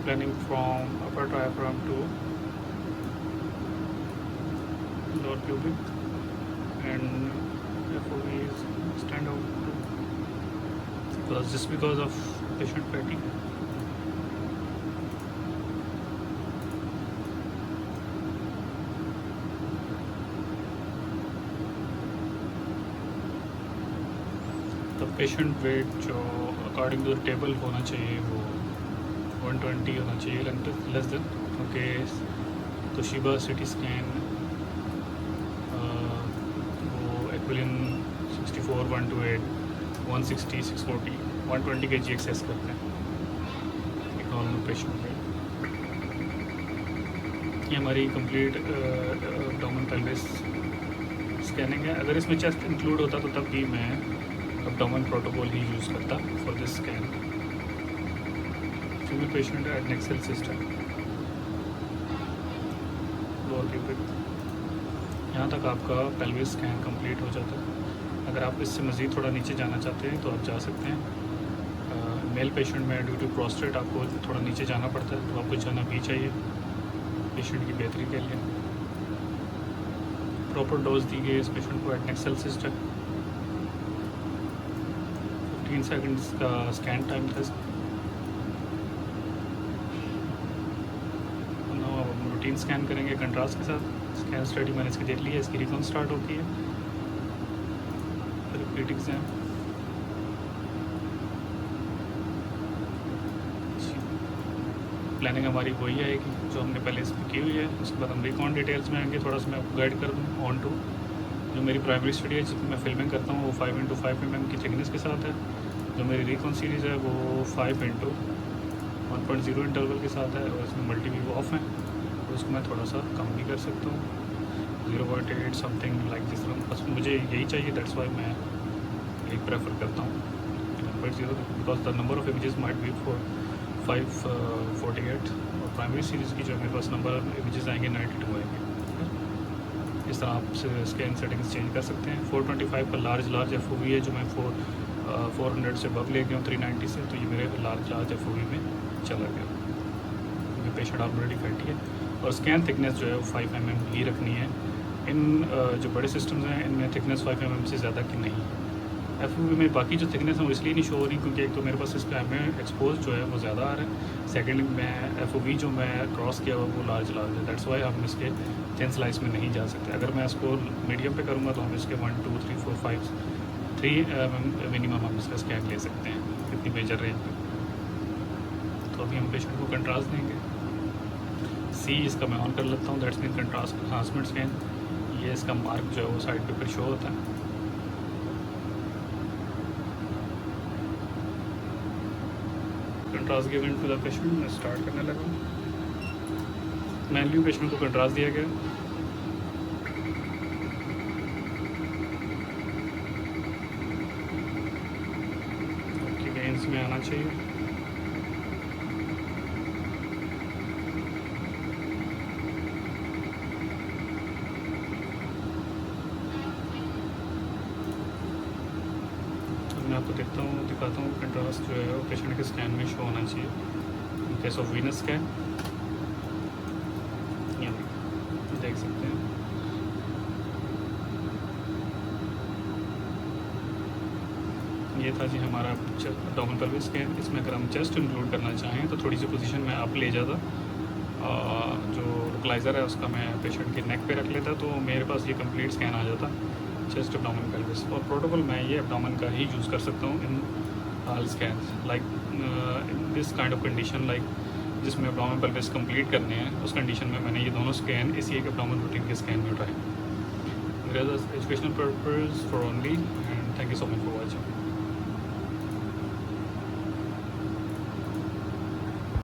planning from upper diaphragm to lower pubic, and FOV is stand out because of patient fatigue. तो patient wait जो according to the table होना चाहिए वो 120 होना चाहिए less than, क्योंकि तोशिबा सिटी स्कैन वो एक्विलिन 64 128 160 640 120 के जी एक्सेस करते हैं एक नॉर्मल पेशेंट में। ये हमारी कंप्लीट एब्डोमेन पेल्विस स्कैनिंग है। अगर इसमें चेस्ट इंक्लूड होता तो तब भी मैं एब्डोमेन प्रोटोकॉल ही यूज़ करता for this scan. Female patient है एडनेक्सल सिस्टम लोअर प्यूबिक। यहाँ तक आपका पेल्विस स्कैन कंप्लीट हो जाता है। अगर आप इससे मज़ीद थोड़ा नीचे जाना चाहते हैं तो आप जा सकते हैं। मेल पेशेंट में ड्यू टू प्रोस्टेट आपको थोड़ा नीचे जाना पड़ता है, तो आपको जाना भी चाहिए पेशेंट की बेहतरी के लिए। प्रॉपर डोज दी गई इस पेशेंट को एडनेक्सल सिस्टम 15 सेकंड्स का स्कैन टाइम था। रूटीन स्कैन करेंगे कंट्रास्ट के साथ। स्कैन स्टडी मैंने इसकी देख ली है, इसकी रिकॉन स्टार्ट होती है। रिपीट एग्जाम प्लानिंग हमारी वही आएगी जो हमने पहले इसमें की हुई है। उसके बाद हम रिकॉन डिटेल्स में आएंगे। थोड़ा सा मैं आपको गाइड कर दूँ ऑन टू जो मेरी प्राइमरी स्टडी है जिसमें मैं फिल्मिंग करता हूँ वो 5x5 mm की थिकनेस के साथ है। जो मेरी रिकॉन सीरीज़ है वो 5x1.0 इंटरवल के साथ है, और इसमें मल्टी व्यू ऑफ है, तो उसको मैं थोड़ा सा कम भी कर सकता हूँ 0.8 समथिंग लाइक दिस। बस मुझे यही चाहिए, दैट्स वाई मैं यही प्रेफर करता हूँ 1.0 because the number of images might be 548 और प्राइमरी सीरीज़ की जो मेरे पास नंबर इमेजेस आएंगे 92 आएंगे। इस तरह आप स्कैन सेटिंग्स चेंज कर सकते हैं। 425 का लार्ज FOV है जो मैं 400 से बब ले गया हूँ 390 से, तो ये मेरे लार्ज FOV में चला गया क्योंकि पेशेंट ऑलरेडी फैटी है। और स्कैन थिकनेस जो है वो 5 mm ही रखनी है। इन जो बड़े सिस्टम्स हैं इनमें थिकनेस 5 mm से ज़्यादा की नहीं है। FOV में बाकी जो थिकनेस है वो इसलिए नहीं शो हो रही क्योंकि एक तो मेरे पास इसका एक्सपोज जो है वो ज़्यादा आ रहा है, सेकेंड में FOV जो मैं क्रॉस किया हुआ वो लार्ज है। दैट्स वाई हम इसके थिन स्लाइस में नहीं जा सकते। अगर मैं इसको मीडियम पे करूँगा तो हम इसके 1 2 3 4 5 3 मिनिमम हम इसका स्कैन ले सकते हैं इतनी मेजर रेंज में। तो अभी हम पेशेंट को कंट्रास्ट देंगे। सी इसका मैं ऑन कर लेता हूँ, that's mean contrast enhancement scan. ये इसका मार्क जो है वो साइड पे फिर शो होता है। Contrast given to the patient मैं स्टार्ट करने लगा। मैन्युअली पेशेंट को कंट्रास्ट दिया गया। ओके गेंस में आना चाहिए। मैं आपको दिखाता हूँ कंट्रास्ट जो है वो पेशेंट के स्कैन में शो होना चाहिए। In case of Venus scan देख सकते हैं। ये था जी हमारा एब्डोमेन पेल्विस स्कैन। इसमें अगर हम चेस्ट इंक्लूड करना चाहें तो थोड़ी सी पोजीशन में अप ले जाता, जो लोकलाइज़र है उसका मैं पेशेंट के नेक पे रख लेता, तो मेरे पास ये कंप्लीट स्कैन आ जाता चेस्ट एब्डोमेन पेल्विस। और प्रोटोकॉल मैं ये एब्डोमेन का ही यूज़ कर सकता हूँ in all scan like in this kind of condition, like जिसमें एब्डोमेन पेल्विस कंप्लीट करने हैं उस कंडीशन में मैंने ये दोनों स्कैन इसी एक एब्डोमेन रूटीन के स्कैन में उठाए। मेरा educational purpose for only, and thank you so much for watching.